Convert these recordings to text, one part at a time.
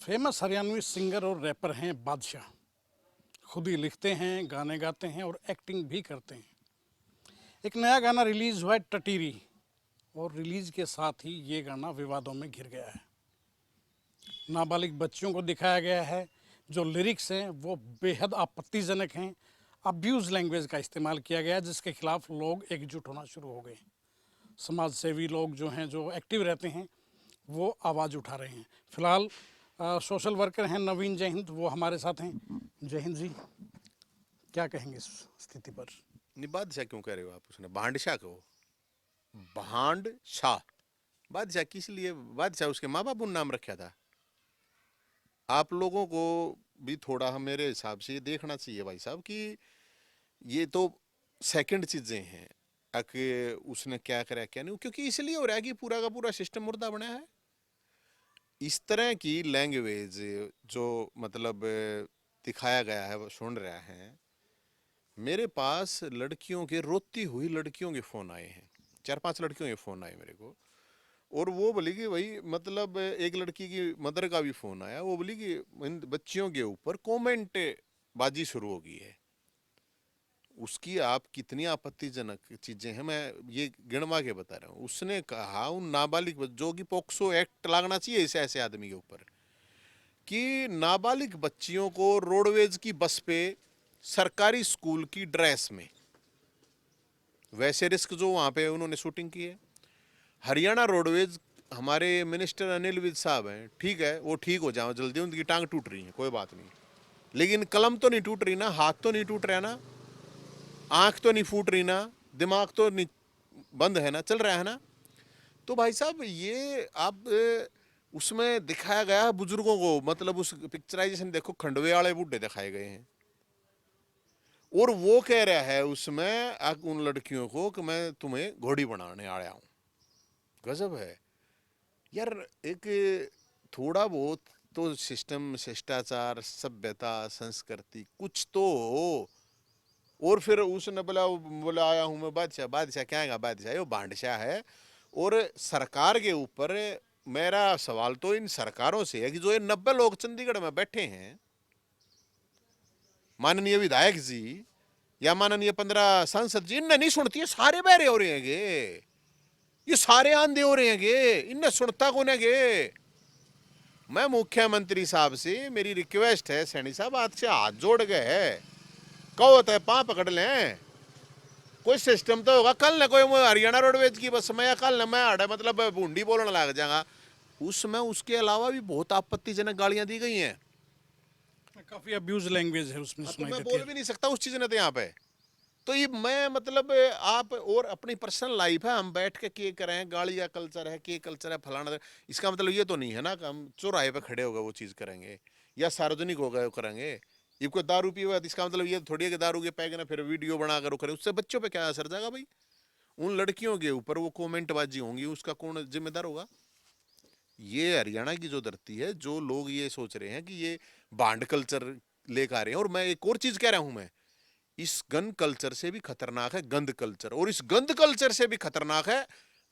Famous Haryanvi singer और wrapper हैं बादशाह। खुद ही लिखते हैं, गाने गाते हैं और एक्टिंग भी करते हैं। एक नया गाना रिलीज हुआ है टटीरी, और रिलीज के साथ ही ये गाना विवादों में घिर गया है। नाबालिग बच्चियों को दिखाया गया है। जो लिरिक्स हैं वो बेहद आपत्तिजनक हैं। अब्यूज लैंग्वेज का इस्तेमाल किया गया है, जिसके खिलाफ लोग एकजुट होना शुरू हो गए। समाज सेवी लोग जो हैं, जो एक्टिव रहते हैं, वो आवाज़ उठा रहे हैं। फिलहाल सोशल वर्कर हैं नवीन जय हिंद, वो हमारे साथ हैं। जय हिंद जी, क्या कहेंगे इस स्थिति पर? नहीं, बादशाह क्यों कह रहे हो आप? उसने भांडशाह को भांड शाह बादशाह किस लिए? बादशाह उसके माँ बाप ने नाम रखा था। आप लोगों को भी थोड़ा मेरे हिसाब से ये देखना चाहिए भाई साहब कि ये तो सेकंड चीजें हैं। कि उसने क्या करा क्या नहीं, क्योंकि इसलिए हो रहा है कि पूरा का पूरा सिस्टम मुर्दा बना है। इस तरह की लैंग्वेज जो मतलब दिखाया गया है वो सुन रहा है। मेरे पास लड़कियों के रोती हुई लड़कियों के फोन आए हैं। 4-5 लड़कियों के फोन आए मेरे को। और वो बोली कि भाई मतलब एक लड़की की मदर का भी फोन आया। वो बोली कि इन बच्चियों के ऊपर कमेंट बाजी शुरू हो गई है। उसकी आप कितनी आपत्तिजनक चीजें हैं मैं ये गिनवा के बता रहा हूँ। उसने कहा उन नाबालिग जो कि पोक्सो एक्ट लागना चाहिए ऐसे ऐसे आदमी के ऊपर, कि नाबालिग बच्चियों को रोडवेज की बस पे सरकारी स्कूल की ड्रेस में, वैसे रिस्क जो वहां पे उन्होंने शूटिंग की है। हरियाणा रोडवेज, हमारे मिनिस्टर अनिल विज साहब हैं, ठीक है वो ठीक हो जाओ जल्दी, उनकी टांग टूट रही है कोई बात नहीं, लेकिन कलम तो नहीं टूट रही ना, हाथ तो नहीं टूट रहा ना, आंख तो नहीं फूट रही ना, दिमाग तो नहीं बंद है ना, चल रहा है ना। तो भाई साहब ये आप उसमें दिखाया गया है बुजुर्गों को, मतलब उस पिक्चराइजेशन देखो, खंडवे वाले बूढ़े दिखाए गए हैं। और वो कह रहा है उसमें उन लड़कियों को कि मैं तुम्हें घोड़ी बनाने आया हूं। गजब है यार। एक थोड़ा बहुत तो सिस्टम, शिष्टाचार, सभ्यता, संस्कृति कुछ तो हो। और फिर उसने बोला बोला आया हूं मैं बादशाह। बादशाह क्या है? बादशाह वो बांडशाह है। और सरकार के ऊपर मेरा सवाल तो इन सरकारों से है कि जो ये 90 लोग चंडीगढ़ में बैठे हैं, माननीय विधायक जी या माननीय 15 सांसद जी, इनने नहीं सुनती है, सारे बहरे हो रहे हैं, ये सारे आंधे हो रहे हैं, इनने सुनता कौन है गे? मैं मुख्यमंत्री साहब से मेरी रिक्वेस्ट है, सैनी साहब आज से हाथ जोड़ गए है, कहो तो पां पकड़ लें। कोई सिस्टम तो होगा। कल न कोई हरियाणा रोडवेज की बस में, या कल न मैं आड़े मतलब बूंदी बोलने लग जाऊंगा। उसमें उसके अलावा भी बहुत आपत्तिजनक गालियां दी गई हैं। काफ़ी अब्यूज लैंग्वेज है उसमें, हाँ, तो सुनाई मैं देती बोल है। भी नहीं सकता उस चीज ने तो यहाँ पे। तो ये मैं मतलब आप और अपनी पर्सनल लाइफ है, हम बैठ के करें, गाड़ी का कल्चर है, के कल्चर है, फलाना, इसका मतलब ये तो नहीं है ना कि हम चौराहे पे खड़े हो गए वो चीज़ करेंगे या सार्वजनिक हो गए करेंगे। ये कोई दारू पी हुआ है, इसका मतलब ये थोड़ी है कि दारू के पैक ना फिर वीडियो बनाकर करें, उससे बच्चों पे क्या असर जाएगा भाई? उन लड़कियों के ऊपर वो कमेंटबाजी होंगी, उसका कौन जिम्मेदार होगा? ये हरियाणा की जो धरती है, जो लोग ये सोच रहे हैं कि ये बांड कल्चर लेकर आ रहे हैं। और मैं एक और चीज कह रहा हूं, मैं इस गन कल्चर से भी खतरनाक है गंद कल्चर, और इस गंद कल्चर से भी खतरनाक है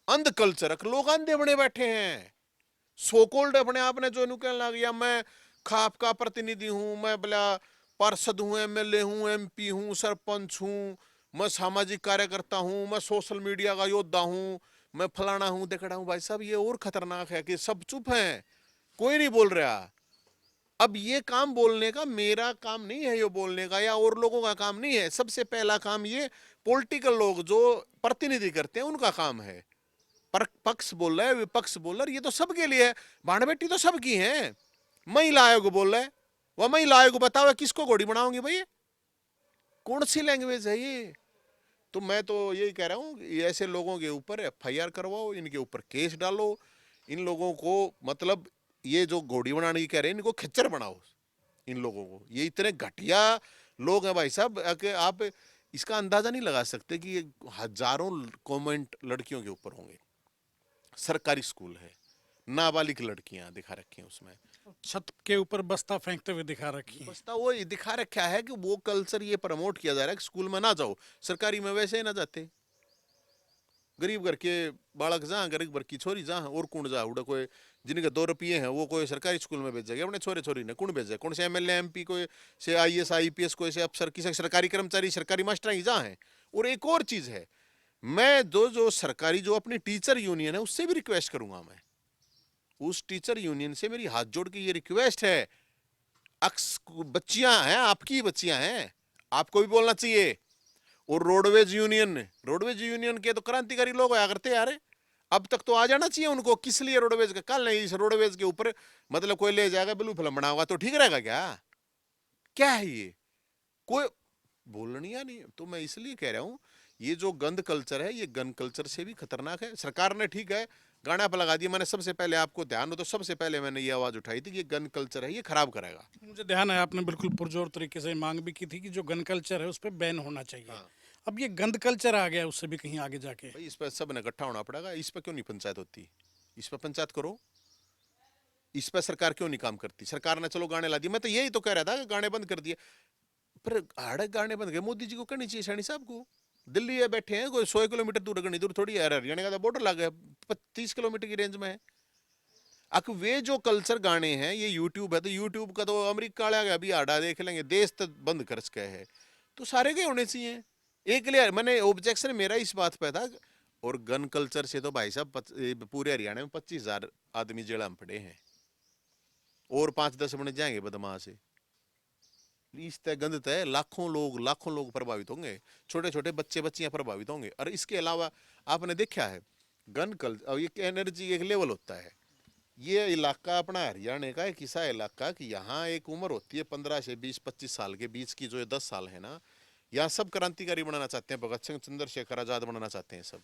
अंध कल्चर। लोग अंधे बने बैठे हैं, सो कोल्ड अपने आप ने जो कहने लग गया, मैं खाप का प्रतिनिधि हूं, मैं बोला पार्षद हूं, एमएलए हूं, एमपी हूं, सरपंच हूं, मैं सामाजिक कार्यकर्ता हूं, मैं सोशल मीडिया का योद्धा हूं, मैं फलाना हूं देखड़ा हूं। भाई साहब ये और खतरनाक है कि सब चुप हैं, कोई नहीं बोल रहा। अब ये काम बोलने का मेरा काम नहीं है, ये बोलने का या और लोगों का काम नहीं है। सबसे पहला काम ये पॉलिटिकल लोग जो प्रतिनिधि करते हैं उनका काम है। पर पक्ष बोल रहा है, विपक्ष बोल रहा है, ये तो सबके लिए है। भाड़ बेटी तो सबकी है। महिला आयोग बोल रहा है, वह महिला आयोग बताओ किसको घोड़ी बनाओगी भाई? कौन सी लैंग्वेज है ये? तो मैं तो यही कह रहा हूँ, ऐसे लोगों के ऊपर एफआईआर करवाओ, इनके ऊपर केस डालो, इन लोगों को मतलब ये जो घोड़ी बनाने की कह रहे हैं इनको खच्चर बनाओ। इन लोगों को, ये इतने घटिया लोग हैं भाई साहब कि आप इसका अंदाजा नहीं लगा सकते कि ये हजारों कमेंट लड़कियों के ऊपर होंगे। सरकारी स्कूल है, नाबालिग लड़कियां दिखा रखी हैं उसमें। छत के ऊपर बस्ता फेंकते हुए दिखा रखी हैं। बस्ता वो दिखा रखा है कि वो कल्चर ये प्रमोट किया जा रहा है कि स्कूल में ना जाओ, सरकारी में वैसे ही ना जाते। गरीब घर के बालक जहाँ, गरीब घर की छोरी जहाँ, और कौन जा उड़ा कोई जिनके 2 रुपये हैं वो कोई सरकारी स्कूल में भेजेगा अपने छोरे छोरी ने, कौन भेजे, कौन से एमएलए एमपी कोई से आईएएस आईपीएस कोई से अफसर किसी सरकारी कर्मचारी सरकारी मास्टर ही जहाँ है। और एक और चीज है, मैं जो सरकारी जो अपनी टीचर यूनियन है उससे भी रिक्वेस्ट करूंगा, मैं उस टीचर यूनियन से मेरी हाथ जोड़ के ये रिक्वेस्ट है, बच्चियां हैं, आपकी बच्चियां हैं, आपको भी बोलना चाहिए। और रोडवेज यूनियन के तो क्रांतिकारी लोग आया करते यार, अब तक तो आ जाना चाहिए उनको। किस लिए रोडवेज का, कल नहीं इस रोडवेज के ऊपर मतलब कोई ले जाएगा ब्लू फिल्म बना हुआ तो ठीक रहेगा क्या? क्या है ये? कोई बोलनी या नहीं। तो मैं इसलिए कह रहा हूं ये जो गंद कल्चर है ये गन कल्चर से भी खतरनाक है। सरकार ने ठीक है गाना पर लगा दिया, मैंने सबसे पहले आपको ध्यान हो तो सबसे पहले मैंने ये आवाज उठाई थी कि ये गन कल्चर है ये खराब करेगा। मुझे ध्यान है आपने बिल्कुल पुरजोर तरीके से मांग भी की थी कि जो गन कल्चर है उस पर बैन होना चाहिए। हाँ। अब ये गंद कल्चर आ गया उससे भी कहीं आगे जाके। भाई इस पर सब ने इकट्ठा होना पड़ेगा, इस पर क्यों नहीं पंचायत होती? इस पर पंचायत करो, इस पर सरकार क्यों नहीं काम करती? सरकार ने चलो गाने ला दिए, मैं तो यही तो कह रहा था कि गाने बंद कर दिए, पर आड़े गाने बंद गए। मोदी जी को करनी चाहिए सैनी साहब को, दिल्ली है बैठे हैं, कोई 100 किलोमीटर दूर, गनी दूर थोड़ी है, हरियाणा का तो बॉर्डर लग गया 30 किलोमीटर की रेंज में है। अब वे जो कल्चर गाने हैं, ये यूट्यूब है तो यूट्यूब का तो अमेरिका आ गया, अभी आड़ा देख लेंगे, देश तो बंद कर सके है, तो सारे के होने चाहिए। एक लिए मैंने ऑब्जेक्शन मेरा इस बात पे था। और गन कल्चर से तो भाई साहब पूरे हरियाणा में 25,000 आदमी जेल में पड़े हैं, और 5-10 बने जाएंगे बदमाश से। इस तय गंद तय लाखों लोग प्रभावित होंगे, छोटे छोटे बच्चे बच्चियां प्रभावित होंगे। और इसके अलावा आपने देखा है गन कल्चर एक एनर्जी एक लेवल होता है। ये इलाका अपना हरियाणा का एक ऐसा इलाका कि यहाँ एक उम्र होती है 15 से 20-25 साल के बीच की, जो 10 साल है ना, यहाँ सब क्रांतिकारी बनाना चाहते हैं, भगत सिंह चंद्रशेखर आजाद बनाना चाहते हैं सब।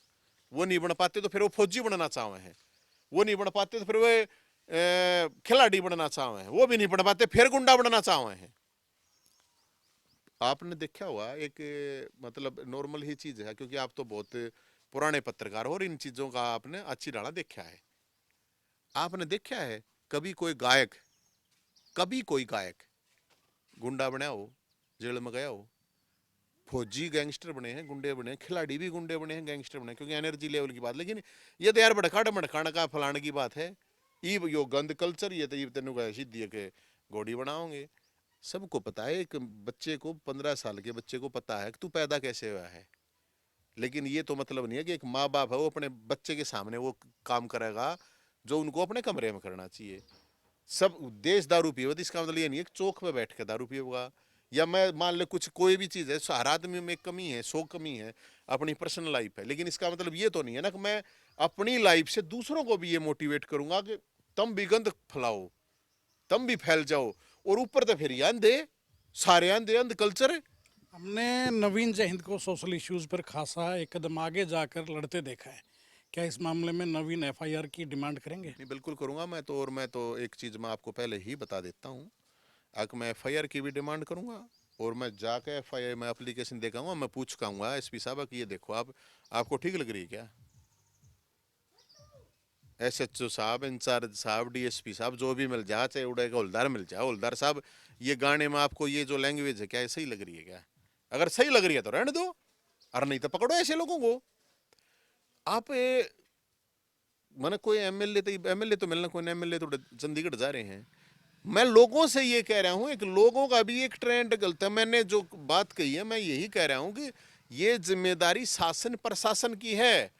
वो नहीं बन पाते तो फिर वो फौजी बनना चाहे हैं, वो नहीं बन पाते तो फिर वो खिलाड़ी बनना चाहे हैं, वो भी नहीं बन पाते फिर गुंडा बनना चाहे हैं। आपने देखा हुआ एक मतलब नॉर्मल ही चीज है, क्योंकि आप तो बहुत पुराने पत्रकार हो और इन चीजों का आपने अच्छी डाला देखा है। आपने देखा है कभी कोई गायक गुंडा बना हो, जेल में गया हो? फौजी गैंगस्टर बने हैं, गुंडे बने हैं, खिलाड़ी भी गुंडे बने हैं, गैंगस्टर बने हैं, क्योंकि एनर्जी लेवल की बात। लेकिन ये तो यार बड़खाड़ का फलाने की बात है, यो गंद कल्चर, ये तो तेन सीधी के घोड़ी बनाओगे। सबको पता है, एक बच्चे को 15 साल के बच्चे को पता है कि तू पैदा कैसे हुआ है। लेकिन ये तो मतलब नहीं है कि एक माँ बाप है वो अपने बच्चे के सामने वो काम करेगा जो उनको अपने कमरे में करना चाहिए। सब देश दारू पिएगा तो इसका मतलब ये नहीं है कि चौक पे बैठ के दारू पिएगा, या मैं मान ले कुछ कोई भी चीज है, हर आदमी में एक कमी है, 100 कमी है, अपनी पर्सनल लाइफ है, लेकिन इसका मतलब ये तो नहीं है ना कि मैं अपनी लाइफ से दूसरों को भी ये मोटिवेट करूंगा कि तुम भी गंद फैलाओ, तुम भी फैल जाओ। और ऊपर तो फिर अंधे, सारे अंधे, अंध कल्चर है। हमने नवीन जयहिंद को सोशल इश्यूज पर खासा एक कदम आगे जाकर लड़ते देखा है। क्या इस मामले में नवीन एफआईआर की डिमांड करेंगे? नहीं बिल्कुल करूंगा मैं तो। और मैं तो एक चीज मैं आपको पहले ही बता देता हूँ, अगर मैं एफआईआर की भी डिमांड करूंगा, और मैं जाके एफआईआर में एप्लीकेशन देखाऊंगा, मैं पूछ कहूंगा एसपी साहब कि ये देखो आपको ठीक लग रही है क्या? एसएचओ साहब, इंचार्ज साहब, डीएसपी साहब, जो भी मिल जाए, चाहे उड़ेगा हवलदार मिल जाए, हवलदार साहब ये गाने में आपको ये जो लैंग्वेज है क्या ये सही लग रही है क्या? अगर सही लग रही है तो रहने दो, और नहीं तो पकड़ो ऐसे लोगों को। आप मैंने कोई एमएलए तो मिलना, कोई एमएलए तो चंडीगढ़ जा रहे हैं। मैं लोगों से ये कह रहा हूं, एक लोगों का भी एक ट्रेंड गलत है। मैंने जो बात कही है मैं यही कह रहा हूं कि ये जिम्मेदारी शासन प्रशासन की है।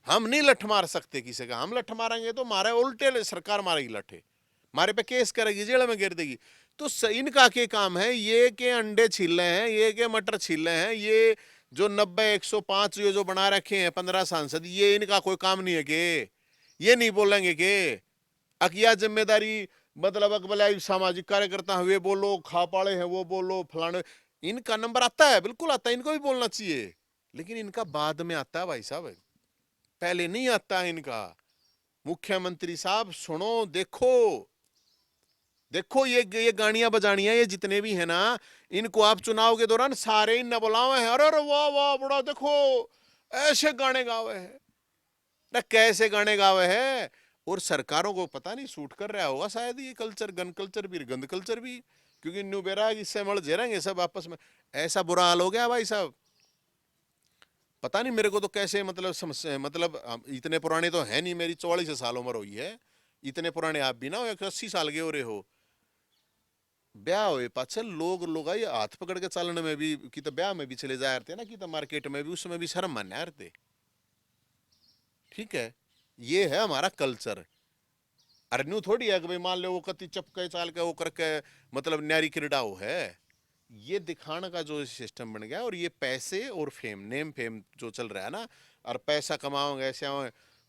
हम नहीं लठ मार सकते किसी का, हम लठ मारेंगे तो मारे उल्टे सरकार मारेगी लठे, मारे पे केस करेगी, जेल में गिर देगी। तो इनका के काम है ये के अंडे छील रहे हैं, ये के मटर छील रहे हैं, ये जो 90-105 ये जो बना रखे हैं 15 सांसद, ये इनका कोई काम नहीं है के ये नहीं बोलेंगे के अकिया जिम्मेदारी मतलब अकबला सामाजिक कार्यकर्ता है वे बोलो, खापाड़े हैं वो बोलो, फलाने। इनका नंबर आता है, बिल्कुल आता है, इनको भी बोलना चाहिए, लेकिन इनका बाद में आता है भाई साहब, पहले नहीं आता है इनका। मुख्यमंत्री साहब सुनो, देखो देखो ये गाड़ियां बजानियां ये जितने भी है ना, इनको आप चुनाव के दौरान सारे इन न बुलावे हैं, अरे वाह वाह बड़ा देखो ऐसे गाने गावे हैं ना, कैसे गाने गावे हैं। और सरकारों को पता नहीं सूट कर रहा होगा शायद ये कल्चर, गन कल्चर भी गंद कल्चर भी, क्योंकि न्यू बेरा इससे मल जेरेंगे सब आपस में। ऐसा बुरा हाल हो गया भाई साहब, पता नहीं मेरे को तो कैसे मतलब समस्या, मतलब इतने पुराने तो है नहीं, मेरी 44 साल उम्र हुई है, इतने पुराने आप भी ना हो, 80 साल के हो रहे हो। ब्याह हुए पाछे लोग लोग ये हाथ पकड़ के चलने में भी कि तो ब्याह में भी चले जा रहे थे ना, कि तो मार्केट में भी, उसमें भी शर्म मानने रहे थे। ठीक है, ये है हमारा कल्चर। अरे न्यू थोड़ी है कि भाई मान लो वो कति चपके चाल के वो करके मतलब न्यारी क्रीडाओ है। ये दिखाने का जो सिस्टम बन गया, और ये पैसे और फेम, नेम फेम जो चल रहा है ना, और पैसा कमाओगे ऐसे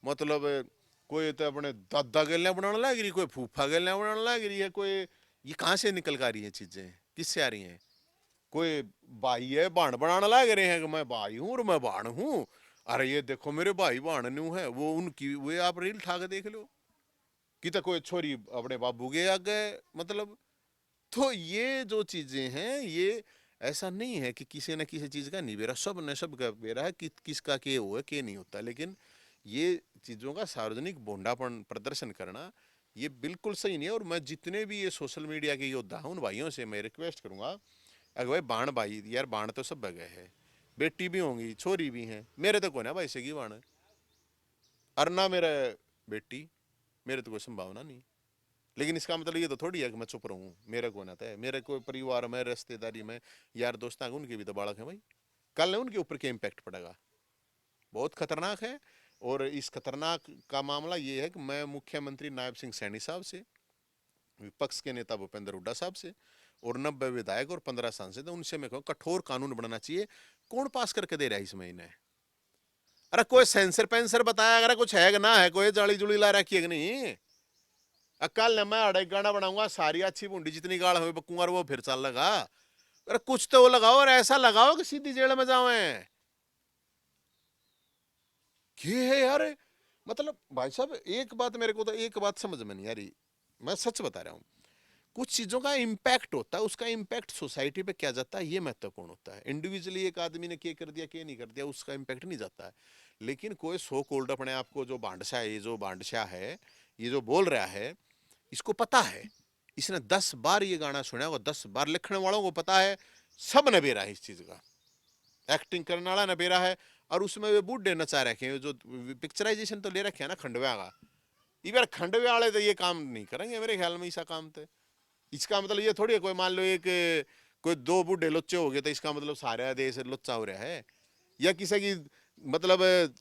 मतलब कोई तो अपने दादा गलियां बनाने लग रही, कोई फूफा गलियां बनाने लग रही है, कोई ये कहाँ से निकल कर आ रही है चीजें, किससे आ रही हैं? कोई भाई है बाण बनाने लग रहे हैं कि मैं भाई हूं और मैं बाण हूं, अरे ये देखो मेरे भाई बाण न्यू है, वो उनकी वे आप रील ठा के देख लो कि तो कोई छोरी अपने बाबू के आगे मतलब। तो ये जो चीजें हैं, ये ऐसा नहीं है कि किसी न किसी चीज का नहीं बेरा, सब ने सब का बेरा है कि किसका के हुआ के नहीं होता, लेकिन ये चीजों का सार्वजनिक भोंडापन प्रदर्शन करना ये बिल्कुल सही नहीं है। और मैं जितने भी ये सोशल मीडिया के योद्धा हूं, उन भाइयों से मैं रिक्वेस्ट करूंगा, अगर भाई बाण भाई यार, बाण तो सब बगे है, बेटी भी होंगी छोरी भी हैं, मेरे तो कोई ना भाई सगी बाण, और ना मेरा बेटी, मेरे तो कोई संभावना नहीं। लेकिन इसका मतलब ये तो थोड़ी है कि मैं चुप रहूं, मेरे को ना है, मेरे कोई परिवार में, रिश्तेदारी में, यार दोस्त उनके भी तो बालक है भाई, कल उनके ऊपर क्या इम्पैक्ट पड़ेगा, बहुत खतरनाक है। और इस खतरनाक का मामला ये है कि मैं मुख्यमंत्री नायब सिंह सैनी साहब से, विपक्ष के नेता भूपेंद्र हुड्डा साहब से, और 90 विधायक और 15 सांसद है, उनसे मैं कहूँ कठोर कानून बनाना चाहिए। कौन पास करके दे रहा है इस महीने? अरे कोई सेंसर पेंसर बताया अगर कुछ है कि ना है, कोई जाली जुली ला रखी है कि नहीं? कल मैं अड़े गाना बनाऊंगा, सारी अच्छी बूंदी जितनी गाड़ हमें बकूंगा, वो फिर चल लगा। अरे कुछ तो वो लगाओ, और ऐसा लगाओ कि सीधी जेल में जाओ। ये है यार, मतलब भाई साहब एक बात मेरे को तो एक बात समझ में नहीं आ रही, मैं सच बता रहा हूँ। कुछ चीजों का इम्पैक्ट होता है, उसका इम्पैक्ट सोसाइटी पे क्या जाता है ये महत्वपूर्ण होता है। इंडिविजुअली एक आदमी ने क्या कर दिया क्या नहीं कर दिया, उसका इम्पैक्ट नहीं जाता है। लेकिन कोई सो कोल्ड अपने आप को जो बांडशाह है, ये जो बांडशाह है, ये जो बोल रहा है, इसको पता है, इसने 10 बार ये गाना सुना होगा, 10 बार लिखने वालों को पता है, सब ने बेरा है इस चीज का, एक्टिंग करने वाला ने बेरा है। और उसमें वे बूढ़े नचा रखे हैं, जो पिक्चराइजेशन तो ले रखे है ना खंडवा का, इधर खंडवे वाले तो ये काम नहीं करेंगे मेरे ख्याल में, ऐसा काम तो। इसका मतलब ये थोड़ी है कोई मान लो एक कोई दो बूढ़े लुच्चे हो गए तो इसका मतलब सारा देश लुच्चा हो रहा है, या किसी की मतलब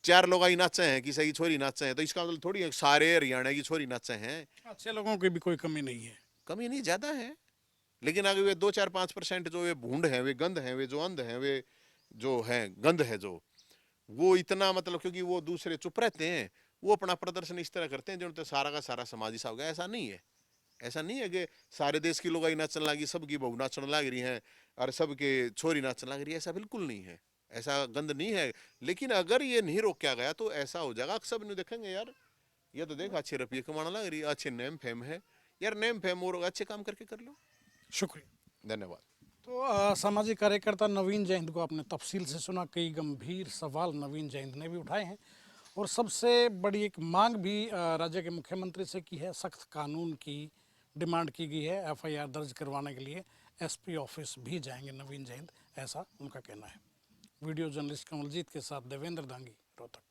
चार लोग ही नाचे हैं, किसी की छोरी नाचे हैं, तो इसका मतलब थोड़ी है सारे हरियाणा की छोरी नाचे हैं। अच्छे लोगों की भी कोई कमी नहीं है। कमी नहीं, ज्यादा है। लेकिन अगर वे 2-4-5% जो वे भूंड हैं, वे गंध हैं, वे जो अंध हैं, वे जो हैं गंध है जो, वो इतना मतलब क्योंकि वो दूसरे चुप रहते हैं, वो अपना प्रदर्शन इस तरह करते हैं जो तो सारा का सारा समाज हिसाब गया। ऐसा नहीं है, ऐसा नहीं है कि सारे देश की लोग नाचने लगी, सबकी बहू नाचने लग रही हैं और सबके छोरी नाचने लग रही है, ऐसा बिल्कुल नहीं है, ऐसा गंद नहीं है। लेकिन अगर ये नहीं रोका गया तो ऐसा हो जाएगा, सब नहीं देखेंगे यार, ये तो देख अच्छे रुपये कमाने लग रही है, अच्छे नेम फेम है, यार नेम फेम और अच्छे काम करके कर लो। शुक्रिया। धन्यवाद। तो सामाजिक कार्यकर्ता नवीन जयंत को आपने तफसील से सुना, कई गंभीर सवाल नवीन जयंत ने भी उठाए हैं, और सबसे बड़ी एक मांग भी राज्य के मुख्यमंत्री से की है, सख्त कानून की डिमांड की गई है। एफआईआर दर्ज करवाने के लिए एसपी ऑफिस भी जाएंगे नवीन जयंत, ऐसा उनका कहना है। वीडियो जर्नलिस्ट कमलजीत के साथ देवेंद्र दांगी, रोहतक।